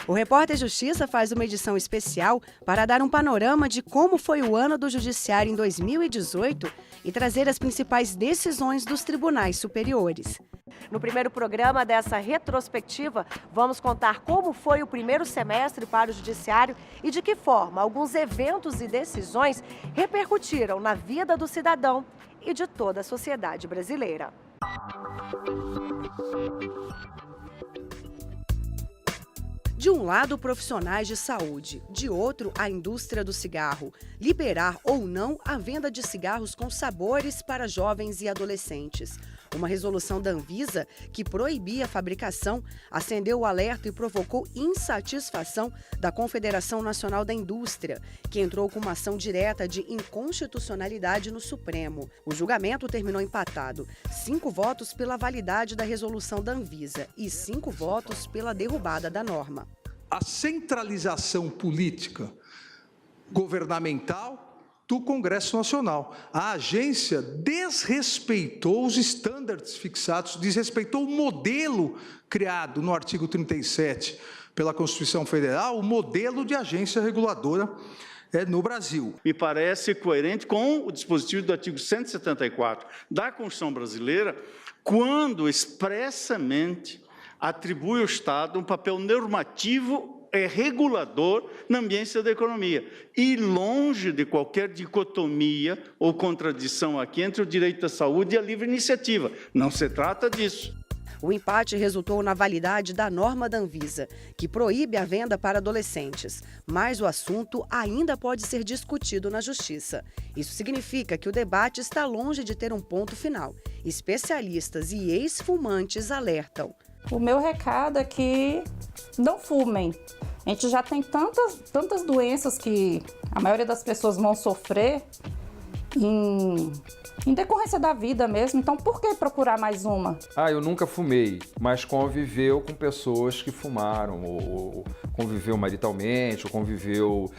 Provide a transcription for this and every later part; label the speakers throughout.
Speaker 1: O Repórter Justiça faz uma edição especial para dar um panorama de como foi o ano do Judiciário em 2018 e trazer as principais decisões dos tribunais superiores. No primeiro programa dessa retrospectiva, vamos contar como foi o primeiro semestre para o Judiciário e de que forma alguns eventos e decisões repercutiram na vida do cidadão e de toda a sociedade brasileira. De um lado, profissionais de saúde, de outro, a indústria do cigarro. Liberar ou não a venda de cigarros com sabores para jovens e adolescentes. Uma resolução da Anvisa, que proibia a fabricação, acendeu o alerta e provocou insatisfação da Confederação Nacional da Indústria, que entrou com uma ação direta de inconstitucionalidade no Supremo. O julgamento terminou empatado. 5 votos pela validade da resolução da Anvisa e 5 votos pela derrubada da norma.
Speaker 2: A centralização política governamental do Congresso Nacional. A agência desrespeitou os estándares fixados, desrespeitou o modelo criado no artigo 37 pela Constituição Federal, o modelo de agência reguladora no Brasil.
Speaker 3: Me parece coerente com o dispositivo do artigo 174 da Constituição brasileira, quando expressamente atribui ao Estado um papel normativo e regulador na ambiência da economia, e longe de qualquer dicotomia ou contradição aqui entre o direito à saúde e a livre iniciativa. Não se trata disso.
Speaker 1: O empate resultou na validade da norma da Anvisa, que proíbe a venda para adolescentes, mas o assunto ainda pode ser discutido na Justiça. Isso significa que o debate está longe de ter um ponto final. Especialistas e ex-fumantes alertam.
Speaker 4: O meu recado é que não fumem. A gente já tem tantas doenças que a maioria das pessoas vão sofrer em decorrência da vida mesmo. Então, por que procurar mais uma?
Speaker 5: Eu nunca fumei, mas conviveu com pessoas que fumaram, ou conviveu maritalmente, ou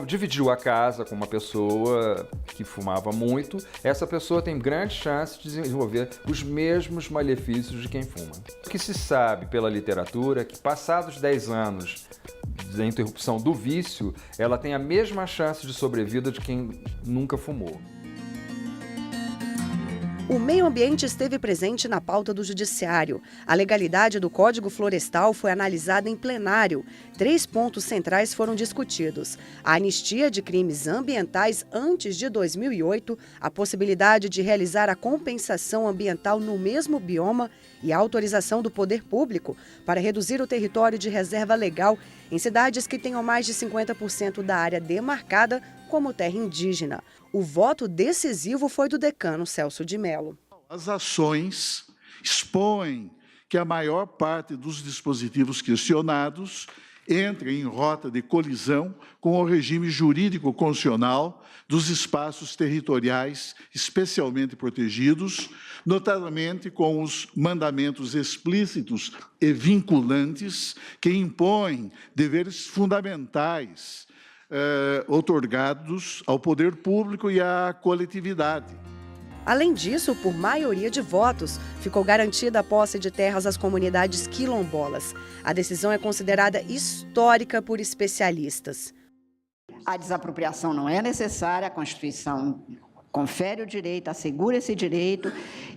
Speaker 5: dividiu a casa com uma pessoa que fumava muito. Essa pessoa tem grande chance de desenvolver os mesmos malefícios de quem fuma. O que se sabe pela literatura é que, passados 10 anos da interrupção do vício, ela tem a mesma chance de sobrevida de quem nunca fumou.
Speaker 1: O meio ambiente esteve presente na pauta do Judiciário. A legalidade do Código Florestal foi analisada em plenário. 3 pontos centrais foram discutidos: a anistia de crimes ambientais antes de 2008, a possibilidade de realizar a compensação ambiental no mesmo bioma e a autorização do poder público para reduzir o território de reserva legal em cidades que tenham mais de 50% da área demarcada como terra indígena. O voto decisivo foi do decano Celso de Mello.
Speaker 6: As ações expõem que a maior parte dos dispositivos questionados entra em rota de colisão com o regime jurídico constitucional dos espaços territoriais especialmente protegidos, notadamente com os mandamentos explícitos e vinculantes que impõem deveres fundamentais outorgados ao poder público e à coletividade.
Speaker 1: Além disso, por maioria de votos, ficou garantida a posse de terras às comunidades quilombolas. A decisão é considerada histórica por especialistas.
Speaker 7: A desapropriação não é necessária, a Constituição confere o direito, assegura esse direito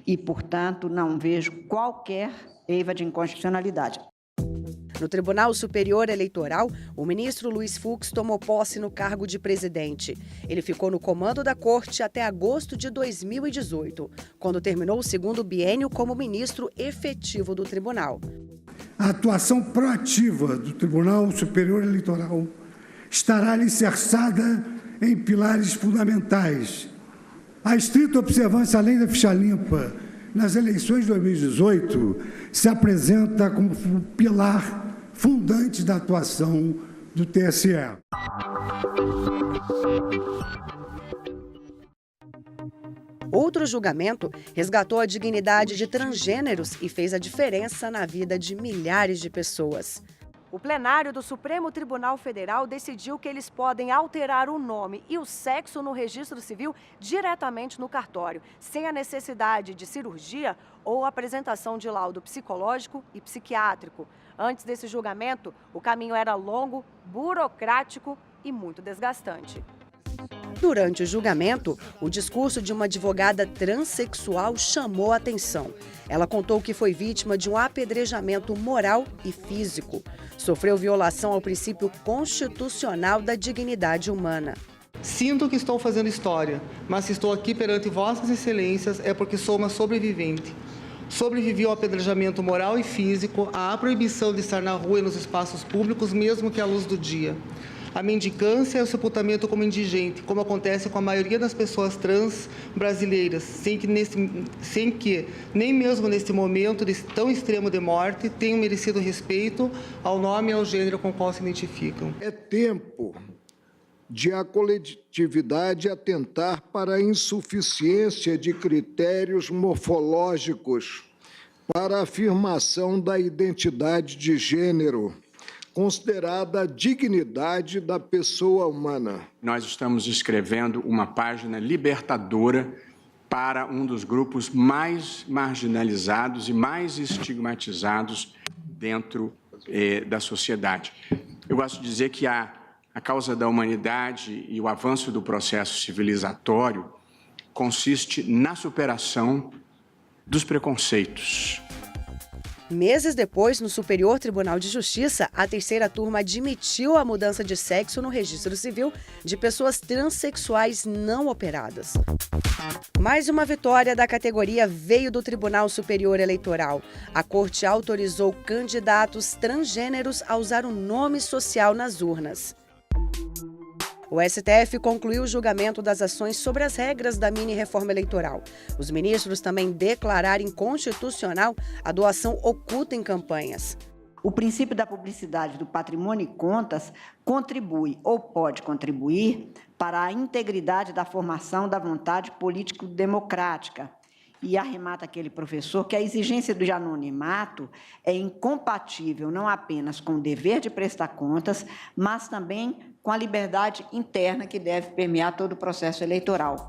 Speaker 7: e, portanto, não vejo qualquer eiva de inconstitucionalidade.
Speaker 1: No Tribunal Superior Eleitoral, o ministro Luiz Fux tomou posse no cargo de presidente. Ele ficou no comando da corte até agosto de 2018, quando terminou o segundo biênio como ministro efetivo do tribunal.
Speaker 8: A atuação proativa do Tribunal Superior Eleitoral estará alicerçada em pilares fundamentais. A estrita observância à lei da ficha limpa nas eleições de 2018 se apresenta como pilar fundante da atuação do TSE.
Speaker 1: Outro julgamento resgatou a dignidade de transgêneros e fez a diferença na vida de milhares de pessoas. O plenário do Supremo Tribunal Federal decidiu que eles podem alterar o nome e o sexo no registro civil diretamente no cartório, sem a necessidade de cirurgia ou apresentação de laudo psicológico e psiquiátrico. Antes desse julgamento, o caminho era longo, burocrático e muito desgastante. Durante o julgamento, o discurso de uma advogada transexual chamou a atenção. Ela contou que foi vítima de um apedrejamento moral e físico. Sofreu violação ao princípio constitucional da dignidade humana.
Speaker 9: Sinto que estou fazendo história, mas se estou aqui perante vossas excelências é porque sou uma sobrevivente. Sobrevivi ao apedrejamento moral e físico, à proibição de estar na rua e nos espaços públicos, mesmo que à luz do dia. A mendicância e o sepultamento como indigente, como acontece com a maioria das pessoas trans brasileiras, sem que nem mesmo nesse momento tão extremo de morte, tenham merecido respeito ao nome e ao gênero com o qual se identificam.
Speaker 10: É tempo de a coletividade atentar para a insuficiência de critérios morfológicos para a afirmação da identidade de gênero, considerada a dignidade da pessoa humana.
Speaker 11: Nós estamos escrevendo uma página libertadora para um dos grupos mais marginalizados e mais estigmatizados dentro da sociedade. Eu gosto de dizer que a causa da humanidade e o avanço do processo civilizatório consiste na superação dos preconceitos.
Speaker 1: Meses depois, no Superior Tribunal de Justiça, a terceira turma admitiu a mudança de sexo no registro civil de pessoas transexuais não operadas. Mais uma vitória da categoria veio do Tribunal Superior Eleitoral. A Corte autorizou candidatos transgêneros a usar o nome social nas urnas. O STF concluiu o julgamento das ações sobre as regras da mini-reforma eleitoral. Os ministros também declararam inconstitucional a doação oculta em campanhas.
Speaker 7: O princípio da publicidade do patrimônio e contas contribui ou pode contribuir para a integridade da formação da vontade político-democrática. E arremata aquele professor que a exigência do anonimato é incompatível não apenas com o dever de prestar contas, mas também com a liberdade interna que deve permear todo o processo eleitoral.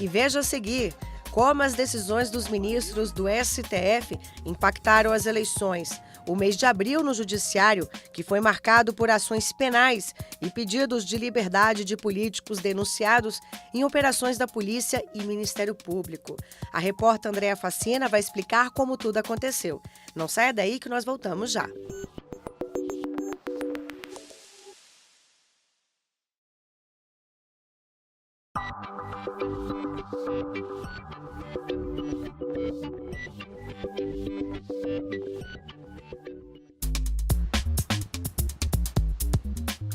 Speaker 1: E veja a seguir como as decisões dos ministros do STF impactaram as eleições. O mês de abril no Judiciário, que foi marcado por ações penais e pedidos de liberdade de políticos denunciados em operações da Polícia e Ministério Público. A repórter Andréa Facina vai explicar como tudo aconteceu. Não saia daí que nós voltamos já.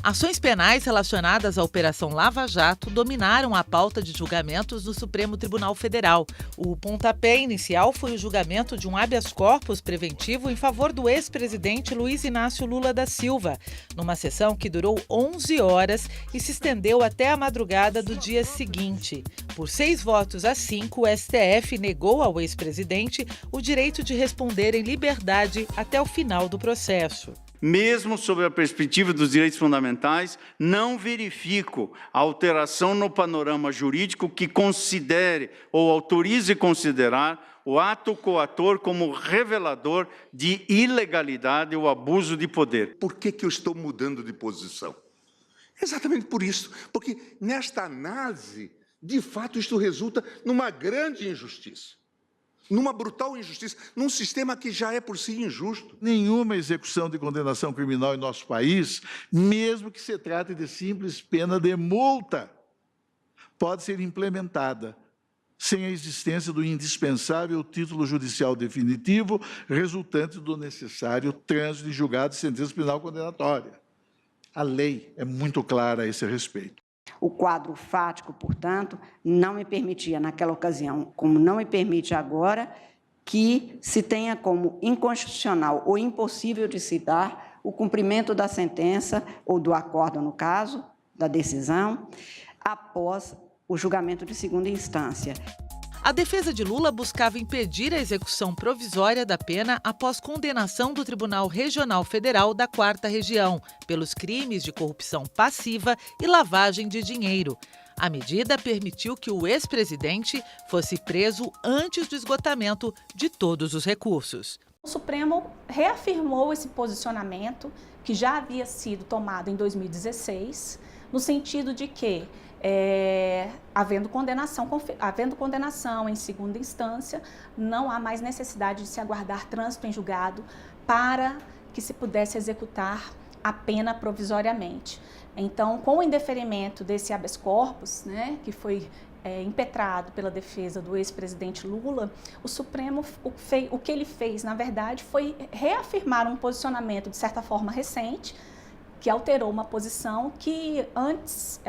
Speaker 12: Ações penais relacionadas à Operação Lava Jato dominaram a pauta de julgamentos do Supremo Tribunal Federal. O pontapé inicial foi o julgamento de um habeas corpus preventivo em favor do ex-presidente Luiz Inácio Lula da Silva, numa sessão que durou 11 horas e se estendeu até a madrugada do dia seguinte. Por 6-5, o STF negou ao ex-presidente o direito de responder em liberdade até o final do processo.
Speaker 3: Mesmo sob a perspectiva dos direitos fundamentais, não verifico a alteração no panorama jurídico que considere ou autorize considerar o ato coator como revelador de ilegalidade ou abuso de poder.
Speaker 13: Por que eu estou mudando de posição? Exatamente por isso, porque nesta análise, de fato, isto resulta numa grande injustiça. Numa brutal injustiça, num sistema que já é por si injusto.
Speaker 6: Nenhuma execução de condenação criminal em nosso país, mesmo que se trate de simples pena de multa, pode ser implementada sem a existência do indispensável título judicial definitivo resultante do necessário trânsito de julgado de sentença penal condenatória. A lei é muito clara a esse respeito.
Speaker 7: O quadro fático, portanto, não me permitia, naquela ocasião, como não me permite agora, que se tenha como inconstitucional ou impossível de se dar o cumprimento da sentença, ou do acórdão, no caso, da decisão após o julgamento de segunda instância.
Speaker 12: A defesa de Lula buscava impedir a execução provisória da pena após condenação do Tribunal Regional Federal da 4ª Região pelos crimes de corrupção passiva e lavagem de dinheiro. A medida permitiu que o ex-presidente fosse preso antes do esgotamento de todos os recursos.
Speaker 4: O Supremo reafirmou esse posicionamento que já havia sido tomado em 2016, no sentido de que, havendo condenação em segunda instância, não há mais necessidade de se aguardar trânsito em julgado para que se pudesse executar a pena provisoriamente. Então, com o indeferimento desse habeas corpus, né, que foi impetrado pela defesa do ex-presidente Lula, o Supremo, o que ele fez, na verdade, foi reafirmar um posicionamento, de certa forma, recente, que alterou uma posição que antes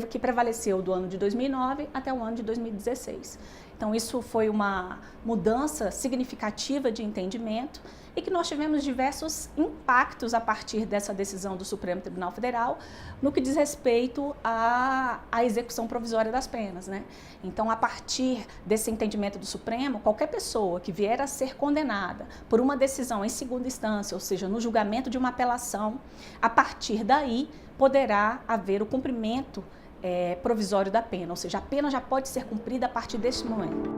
Speaker 4: que prevaleceu do ano de 2009 até o ano de 2016. Então, isso foi uma mudança significativa de entendimento e que nós tivemos diversos impactos a partir dessa decisão do Supremo Tribunal Federal no que diz respeito à execução provisória das penas, né? Então, a partir desse entendimento do Supremo, qualquer pessoa que vier a ser condenada por uma decisão em segunda instância, ou seja, no julgamento de uma apelação, a partir daí poderá haver o cumprimento provisório da pena, ou seja, a pena já pode ser cumprida a partir deste momento.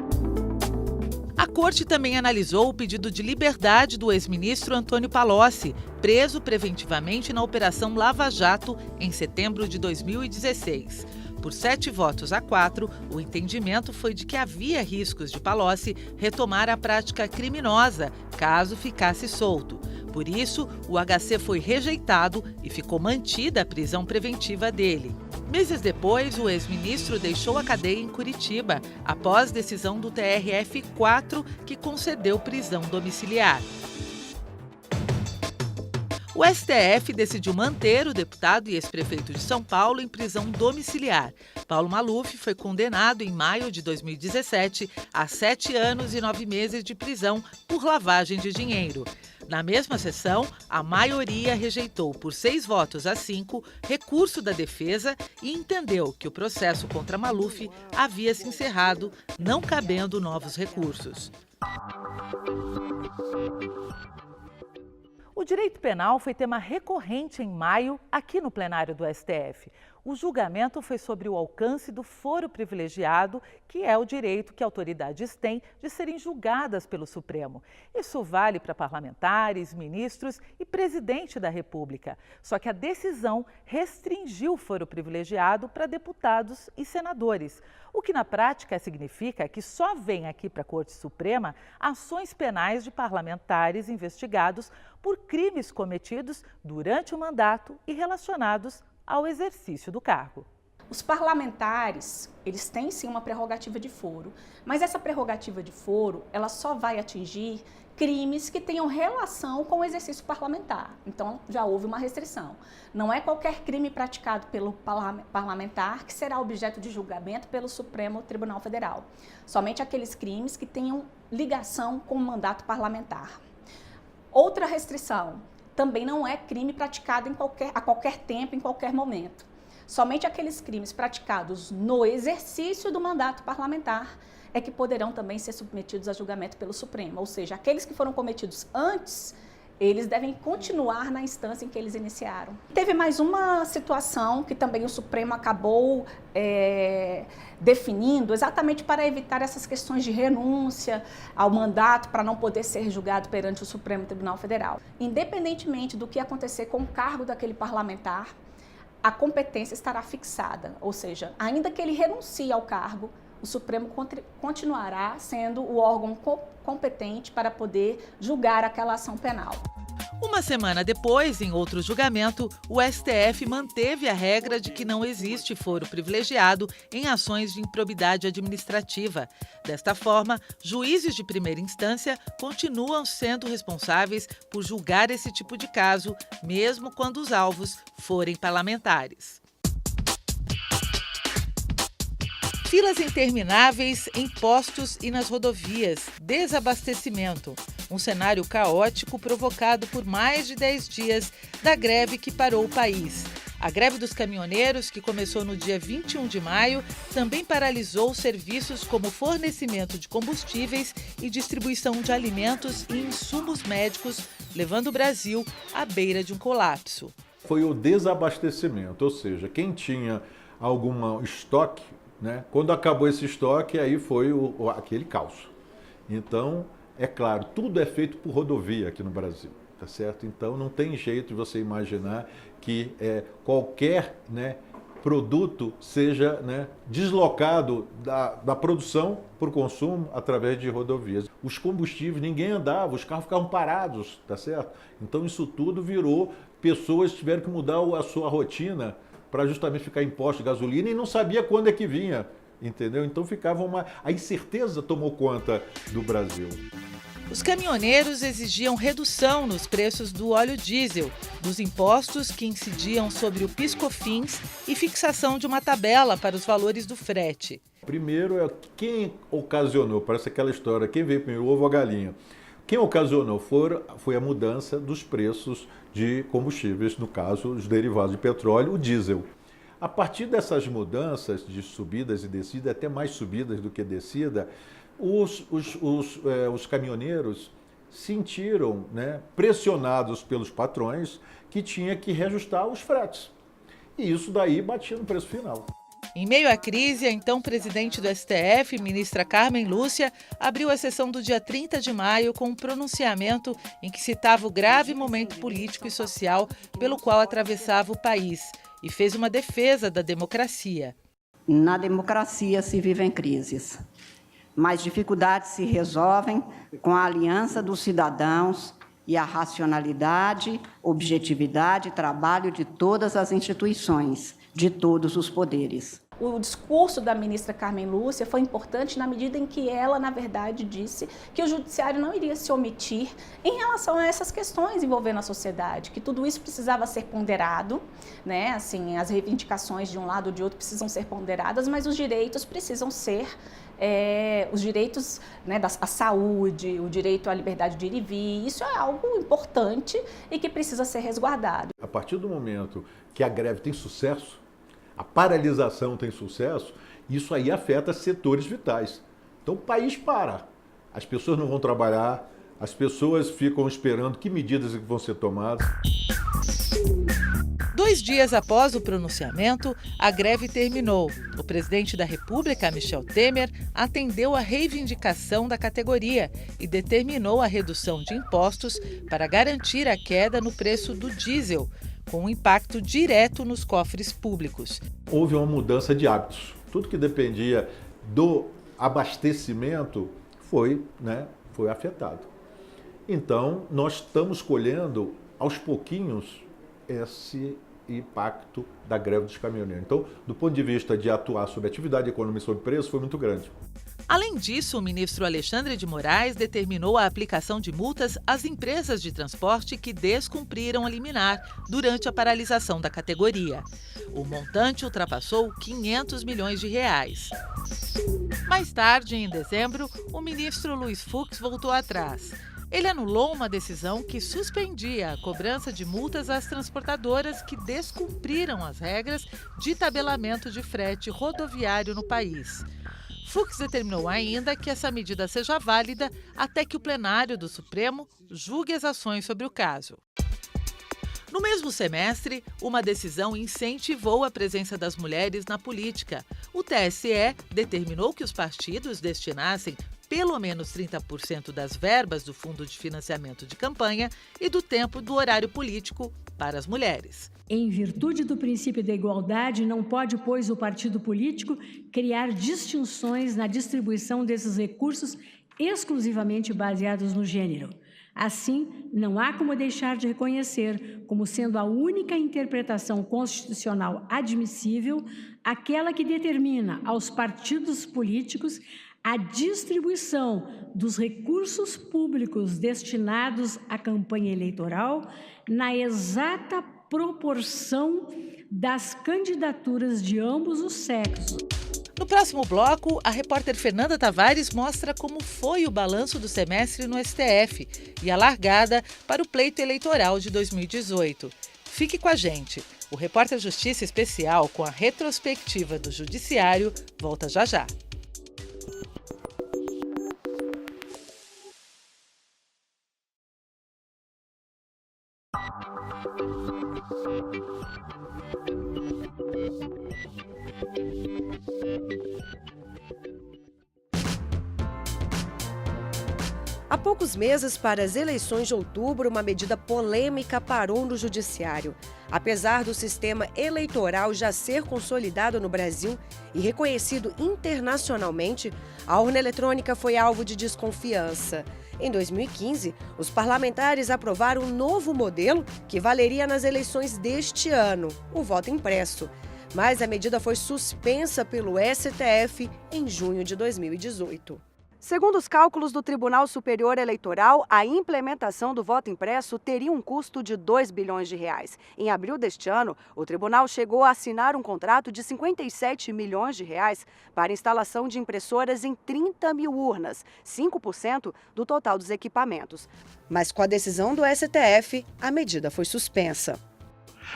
Speaker 12: A Corte também analisou o pedido de liberdade do ex-ministro Antônio Palocci, preso preventivamente na Operação Lava Jato em setembro de 2016. Por 7-4, o entendimento foi de que havia riscos de Palocci retomar a prática criminosa caso ficasse solto. Por isso, o HC foi rejeitado e ficou mantida a prisão preventiva dele. Meses depois, o ex-ministro deixou a cadeia em Curitiba, após decisão do TRF4, que concedeu prisão domiciliar. O STF decidiu manter o deputado e ex-prefeito de São Paulo em prisão domiciliar. Paulo Maluf foi condenado em maio de 2017 a 7 anos e 9 meses de prisão por lavagem de dinheiro. Na mesma sessão, a maioria rejeitou por 6-5 recurso da defesa e entendeu que o processo contra Maluf havia se encerrado, não cabendo novos recursos. O direito penal foi tema recorrente em maio aqui no plenário do STF. O julgamento foi sobre o alcance do foro privilegiado, que é o direito que autoridades têm de serem julgadas pelo Supremo. Isso vale para parlamentares, ministros e presidente da República. Só que a decisão restringiu o foro privilegiado para deputados e senadores, o que na prática significa que só vem aqui para a Corte Suprema ações penais de parlamentares investigados por crimes cometidos durante o mandato e relacionados ao exercício do cargo.
Speaker 4: Os parlamentares, eles têm sim uma prerrogativa de foro, mas essa prerrogativa de foro, ela só vai atingir crimes que tenham relação com o exercício parlamentar. Então, já houve uma restrição. Não é qualquer crime praticado pelo parlamentar que será objeto de julgamento pelo Supremo Tribunal Federal. Somente aqueles crimes que tenham ligação com o mandato parlamentar. Outra restrição, também não é crime praticado a qualquer tempo, em qualquer momento. Somente aqueles crimes praticados no exercício do mandato parlamentar é que poderão também ser submetidos a julgamento pelo Supremo. Ou seja, aqueles que foram cometidos antes, eles devem continuar na instância em que eles iniciaram. Teve mais uma situação que também o Supremo acabou definindo, exatamente para evitar essas questões de renúncia ao mandato, para não poder ser julgado perante o Supremo Tribunal Federal. Independentemente do que acontecer com o cargo daquele parlamentar, a competência estará fixada, ou seja, ainda que ele renuncie ao cargo, o Supremo continuará sendo o órgão competente para poder julgar aquela ação penal.
Speaker 12: Uma semana depois, em outro julgamento, o STF manteve a regra de que não existe foro privilegiado em ações de improbidade administrativa. Desta forma, juízes de primeira instância continuam sendo responsáveis por julgar esse tipo de caso, mesmo quando os alvos forem parlamentares. Filas intermináveis em postos e nas rodovias, desabastecimento. Um cenário caótico provocado por mais de 10 dias da greve que parou o país. A greve dos caminhoneiros, que começou no dia 21 de maio, também paralisou serviços como fornecimento de combustíveis e distribuição de alimentos e insumos médicos, levando o Brasil à beira de um colapso.
Speaker 14: Foi o desabastecimento, ou seja, quem tinha algum estoque, né, quando acabou esse estoque, aí foi aquele caos. Então, é claro, tudo é feito por rodovia aqui no Brasil, tá certo? Então, não tem jeito de você imaginar que qualquer, né, produto seja, né, deslocado da produção para o consumo através de rodovias. Os combustíveis, ninguém andava, os carros ficavam parados, tá certo? Então, isso tudo virou, pessoas tiveram que mudar a sua rotina para justamente ficar em posto de gasolina e não sabia quando é que vinha, entendeu? Então ficava a incerteza tomou conta do Brasil.
Speaker 12: Os caminhoneiros exigiam redução nos preços do óleo diesel, dos impostos que incidiam sobre o PIS/COFINS e fixação de uma tabela para os valores do frete.
Speaker 14: Primeiro quem ocasionou, parece aquela história, quem veio primeiro, o ovo ou a galinha? Quem ocasionou foi a mudança dos preços de combustíveis, no caso, os derivados de petróleo, o diesel. A partir dessas mudanças de subidas e descidas, até mais subidas do que descida, os caminhoneiros sentiram, né, pressionados pelos patrões que tinha que reajustar os fretes. E isso daí batia no preço final.
Speaker 12: Em meio à crise, a então presidente do STF, ministra Carmen Lúcia, abriu a sessão do dia 30 de maio com um pronunciamento em que citava o grave momento político e social pelo qual atravessava o país e fez uma defesa da democracia.
Speaker 7: Na democracia se vivem crises, mas dificuldades se resolvem com a aliança dos cidadãos e a racionalidade, objetividade e trabalho de todas as instituições, de todos os poderes.
Speaker 4: O discurso da ministra Carmen Lúcia foi importante na medida em que ela, na verdade, disse que o judiciário não iria se omitir em relação a essas questões envolvendo a sociedade, que tudo isso precisava ser ponderado, né? Assim, as reivindicações de um lado ou de outro precisam ser ponderadas, mas os direitos precisam ser os direitos, né, à saúde, o direito à liberdade de ir e vir. Isso é algo importante e que precisa ser resguardado.
Speaker 14: A partir do momento que a greve tem sucesso, a paralisação tem sucesso, isso aí afeta setores vitais. Então o país para, as pessoas não vão trabalhar, as pessoas ficam esperando que medidas vão ser tomadas.
Speaker 12: 2 dias após o pronunciamento, a greve terminou. O presidente da República, Michel Temer, atendeu a reivindicação da categoria e determinou a redução de impostos para garantir a queda no preço do diesel, com um impacto direto nos cofres públicos.
Speaker 14: Houve uma mudança de hábitos. Tudo que dependia do abastecimento foi afetado. Então, nós estamos colhendo aos pouquinhos esse impacto da greve dos caminhoneiros. Então, do ponto de vista de atuar sobre atividade econômica e sobre preço, foi muito grande.
Speaker 12: Além disso, o ministro Alexandre de Moraes determinou a aplicação de multas às empresas de transporte que descumpriram a liminar durante a paralisação da categoria. O montante ultrapassou 500 milhões de reais. Mais tarde, em dezembro, o ministro Luiz Fux voltou atrás. Ele anulou uma decisão que suspendia a cobrança de multas às transportadoras que descumpriram as regras de tabelamento de frete rodoviário no país. Fux determinou ainda que essa medida seja válida até que o plenário do Supremo julgue as ações sobre o caso. No mesmo semestre, uma decisão incentivou a presença das mulheres na política. O TSE determinou que os partidos destinassem pelo menos 30% das verbas do Fundo de Financiamento de Campanha e do tempo do horário político para as mulheres.
Speaker 15: Em virtude do princípio da igualdade, não pode, pois, o partido político criar distinções na distribuição desses recursos exclusivamente baseados no gênero. Assim, não há como deixar de reconhecer como sendo a única interpretação constitucional admissível aquela que determina aos partidos políticos a distribuição dos recursos públicos destinados à campanha eleitoral na exata proporção das candidaturas de ambos os sexos.
Speaker 12: No próximo bloco, a repórter Fernanda Tavares mostra como foi o balanço do semestre no STF e a largada para o pleito eleitoral de 2018. Fique com a gente. O Repórter Justiça Especial, com a retrospectiva do Judiciário, volta já já.
Speaker 1: Há poucos meses para as eleições de outubro, uma medida polêmica parou no Judiciário. Apesar do sistema eleitoral já ser consolidado no Brasil e reconhecido internacionalmente, a urna eletrônica foi alvo de desconfiança. Em 2015, os parlamentares aprovaram um novo modelo que valeria nas eleições deste ano, o voto impresso. Mas a medida foi suspensa pelo STF em junho de 2018. Segundo os cálculos do Tribunal Superior Eleitoral, a implementação do voto impresso teria um custo de 2 bilhões de reais. Em abril deste ano, o tribunal chegou a assinar um contrato de 57 milhões de reais para instalação de impressoras em 30 mil urnas, 5% do total dos equipamentos. Mas com a decisão do STF, a medida foi suspensa.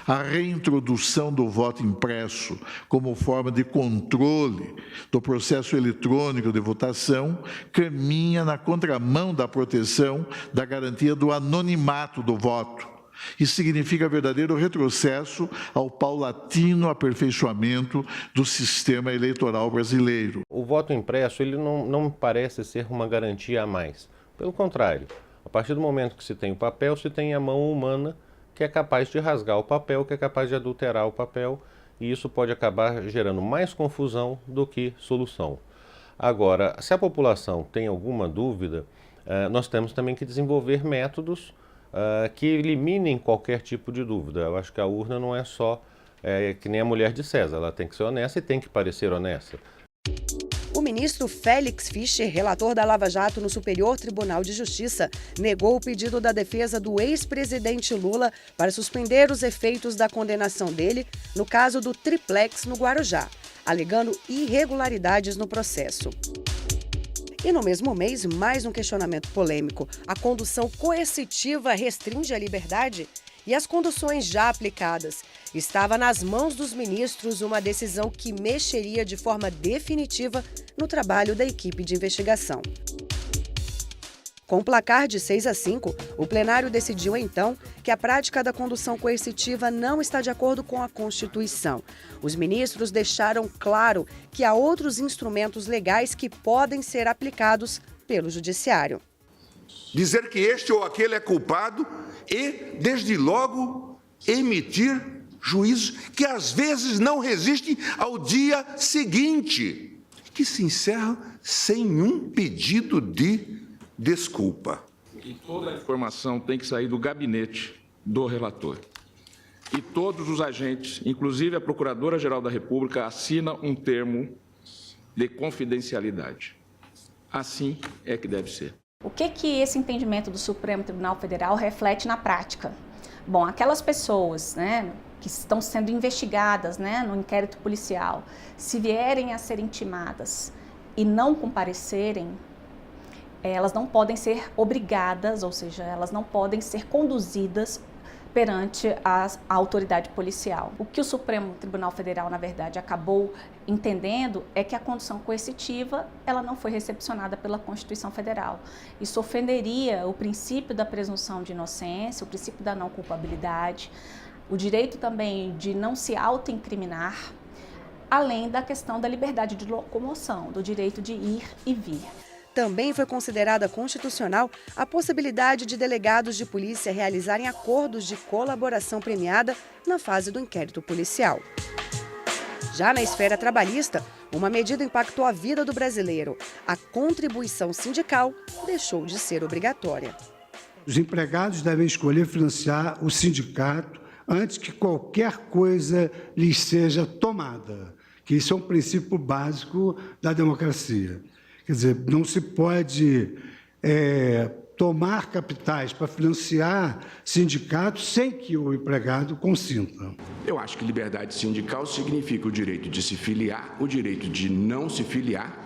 Speaker 6: A reintrodução do voto impresso como forma de controle do processo eletrônico de votação caminha na contramão da proteção da garantia do anonimato do voto e significa verdadeiro retrocesso ao paulatino aperfeiçoamento do sistema eleitoral brasileiro.
Speaker 16: O voto impresso ele não parece ser uma garantia a mais. Pelo contrário, a partir do momento que se tem o papel, se tem a mão humana que é capaz de rasgar o papel, que é capaz de adulterar o papel, e isso pode acabar gerando mais confusão do que solução. Agora, se a população tem alguma dúvida, nós temos também que desenvolver métodos que eliminem qualquer tipo de dúvida. Eu acho que a urna não é só que nem a mulher de César, ela tem que ser honesta e tem que parecer honesta.
Speaker 1: O ministro Félix Fischer, relator da Lava Jato no Superior Tribunal de Justiça, negou o pedido da defesa do ex-presidente Lula para suspender os efeitos da condenação dele no caso do triplex no Guarujá, alegando irregularidades no processo. E no mesmo mês, mais um questionamento polêmico. A condução coercitiva restringe a liberdade? E as conduções já aplicadas? Estava nas mãos dos ministros uma decisão que mexeria de forma definitiva no trabalho da equipe de investigação. Com o placar de 6-5, o plenário decidiu então que a prática da condução coercitiva não está de acordo com a Constituição. Os ministros deixaram claro que há outros instrumentos legais que podem ser aplicados pelo Judiciário.
Speaker 13: Dizer que este ou aquele é culpado e, desde logo, emitir juízos que às vezes não resistem ao dia seguinte, que se encerram sem um pedido de desculpa.
Speaker 17: E toda a informação tem que sair do gabinete do relator. E todos os agentes, inclusive a Procuradora-Geral da República, assinam um termo de confidencialidade. Assim é que deve ser.
Speaker 4: O que esse entendimento do Supremo Tribunal Federal reflete na prática? Bom, aquelas pessoas, que estão sendo investigadas, no inquérito policial, se vierem a ser intimadas e não comparecerem, elas não podem ser obrigadas, ou seja, elas não podem ser conduzidas perante a autoridade policial. O que o Supremo Tribunal Federal, na verdade, acabou entendendo é que a condução coercitiva ela não foi recepcionada pela Constituição Federal. Isso ofenderia o princípio da presunção de inocência, o princípio da não culpabilidade, o direito também de não se autoincriminar, além da questão da liberdade de locomoção, do direito de ir e vir.
Speaker 1: Também foi considerada constitucional a possibilidade de delegados de polícia realizarem acordos de colaboração premiada na fase do inquérito policial. Já na esfera trabalhista, uma medida impactou a vida do brasileiro. A contribuição sindical deixou de ser obrigatória.
Speaker 8: Os empregados devem escolher financiar o sindicato antes que qualquer coisa lhes seja tomada, que isso é um princípio básico da democracia. Quer dizer, não se pode tomar capitais para financiar sindicatos sem que o empregado consinta.
Speaker 18: Eu acho que liberdade sindical significa o direito de se filiar, o direito de não se filiar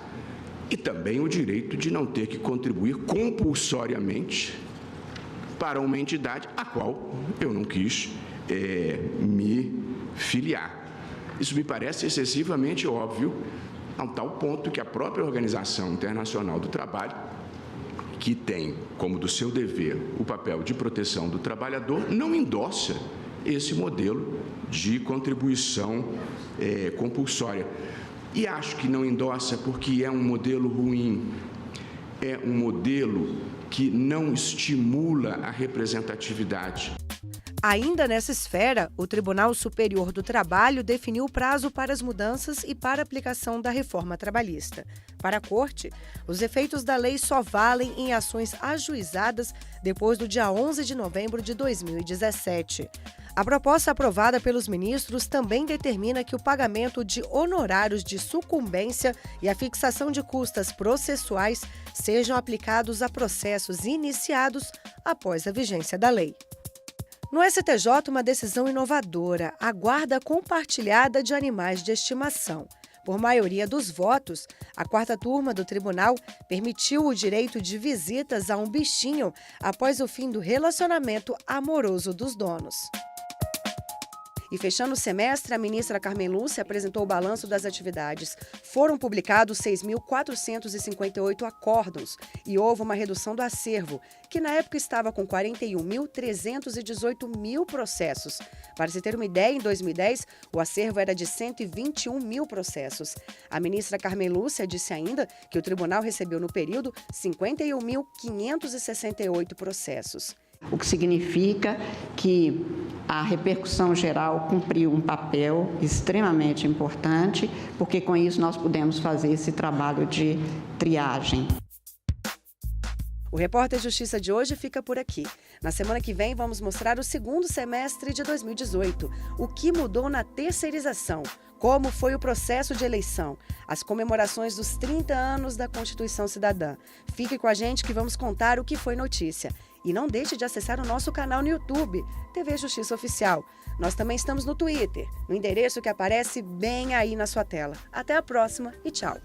Speaker 18: e também o direito de não ter que contribuir compulsoriamente para uma entidade a qual eu não quis me filiar. Isso me parece excessivamente óbvio, a tal ponto que a própria Organização Internacional do Trabalho, que tem como do seu dever o papel de proteção do trabalhador, não endossa esse modelo de contribuição compulsória. E acho que não endossa porque é um modelo ruim, é um modelo que não estimula a representatividade.
Speaker 1: Ainda nessa esfera, o Tribunal Superior do Trabalho definiu o prazo para as mudanças e para a aplicação da reforma trabalhista. Para a Corte, os efeitos da lei só valem em ações ajuizadas depois do dia 11 de novembro de 2017. A proposta aprovada pelos ministros também determina que o pagamento de honorários de sucumbência e a fixação de custas processuais sejam aplicados a processos iniciados após a vigência da lei. No STJ, uma decisão inovadora, a guarda compartilhada de animais de estimação. Por maioria dos votos, a 4ª turma do tribunal permitiu o direito de visitas a um bichinho após o fim do relacionamento amoroso dos donos. E fechando o semestre, a ministra Carmen Lúcia apresentou o balanço das atividades. Foram publicados 6.458 acórdãos e houve uma redução do acervo, que na época estava com 41.318 processos. Para se ter uma ideia, em 2010, o acervo era de 121 mil processos. A ministra Carmen Lúcia disse ainda que o tribunal recebeu no período 51.568 processos.
Speaker 7: O que significa que a repercussão geral cumpriu um papel extremamente importante, porque com isso nós pudemos fazer esse trabalho de triagem.
Speaker 1: O Repórter Justiça de hoje fica por aqui. Na semana que vem vamos mostrar o segundo semestre de 2018, o que mudou na terceirização, como foi o processo de eleição, as comemorações dos 30 anos da Constituição Cidadã. Fique com a gente que vamos contar o que foi notícia. E não deixe de acessar o nosso canal no YouTube, TV Justiça Oficial. Nós também estamos no Twitter, no endereço que aparece bem aí na sua tela. Até a próxima e tchau!